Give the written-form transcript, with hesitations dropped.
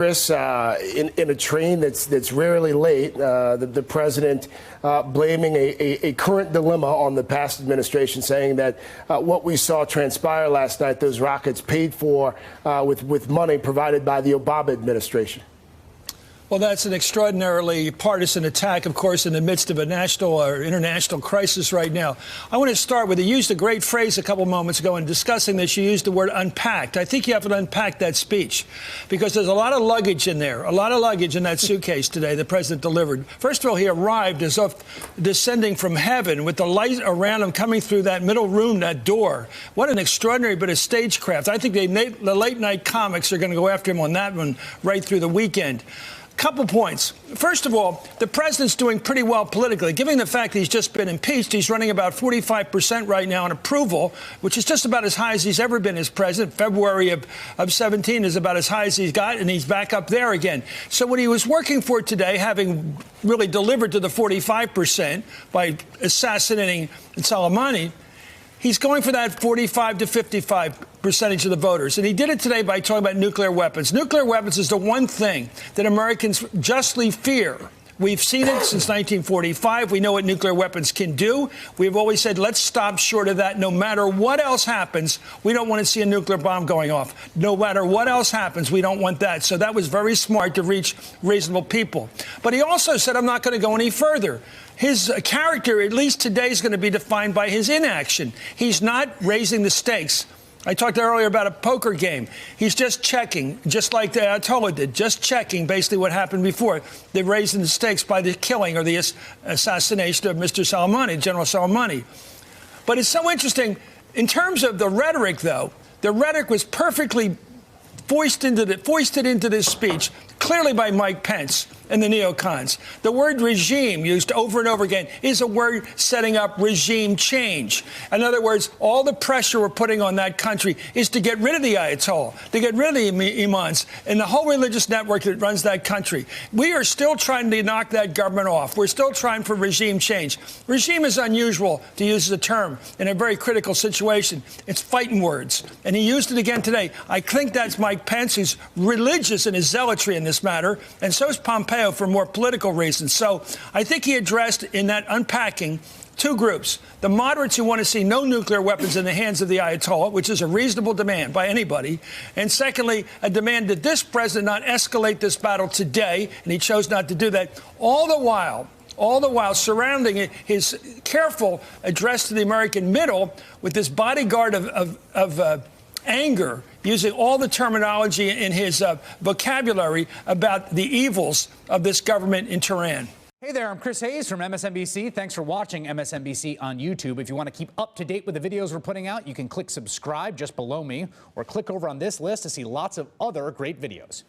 Chris, in a train that's rarely late, the president blaming a current dilemma on the past administration, saying that what we saw transpire last night, those rockets paid for with money provided by the Obama administration. Well, that's an extraordinarily partisan attack, of course, in the midst of a national or international crisis right now. I want to start with, you used a great phrase a couple moments ago in discussing this. You used the word unpacked. I think you have to unpack that speech because there's a lot of luggage in there, a lot of luggage in that suitcase today the president delivered. First of all, he arrived as if descending from heaven with the light around him coming through that middle room, that door. What an extraordinary bit of stagecraft. I think the late night comics are going to go after him on that one right through the weekend. Couple points. First of all, the president's doing pretty well politically. Given the fact that he's just been impeached, he's running about 45% right now in approval, which is just about as high as he's ever been as president. February of 17 is about as high as he's got, and he's back up there again. So what he was working for today, having really delivered to the 45% by assassinating Soleimani, he's going for that 45 to 55% of the voters. And he did it today by talking about nuclear weapons. Nuclear weapons is the one thing that Americans justly fear. We've seen it since 1945. We know what nuclear weapons can do. We've always said, let's stop short of that. No matter what else happens, we don't want to see a nuclear bomb going off. No matter what else happens, we don't want that. So that was very smart to reach reasonable people. But he also said, I'm not going to go any further. His character, at least today, is going to be defined by his inaction. He's not raising the stakes. I talked earlier about a poker game. He's just checking, just like the Ayatollah did, just checking basically what happened before. They're raising the stakes by the killing or the assassination of Mr. Soleimani, General Soleimani. But it's so interesting. In terms of the rhetoric, though, the rhetoric was perfectly foisted into this speech, clearly by Mike Pence and the neocons. The word regime, used over and over again, is a word setting up regime change. In other words, all the pressure we're putting on that country is to get rid of the Ayatollah, to get rid of the imams, and the whole religious network that runs that country. We are still trying to knock that government off. We're still trying for regime change. Regime is unusual, to use the term, in a very critical situation. It's fighting words. And he used it again today. I think that's Mike Pence, who's religious in his zealotry in this matter, and so is Pompeo for more political reasons. So I think he addressed in that unpacking two groups. The moderates who want to see no nuclear weapons in the hands of the Ayatollah, which is a reasonable demand by anybody. And secondly, a demand that this president not escalate this battle today, and he chose not to do that, all the while surrounding his careful address to the American middle with this bodyguard of anger, using all the terminology in his vocabulary about the evils of this government in Tehran. Hey there, I'm Chris Hayes from MSNBC. Thanks for watching MSNBC on YouTube. If you want to keep up to date with the videos we're putting out, you can click subscribe just below me or click over on this list to see lots of other great videos.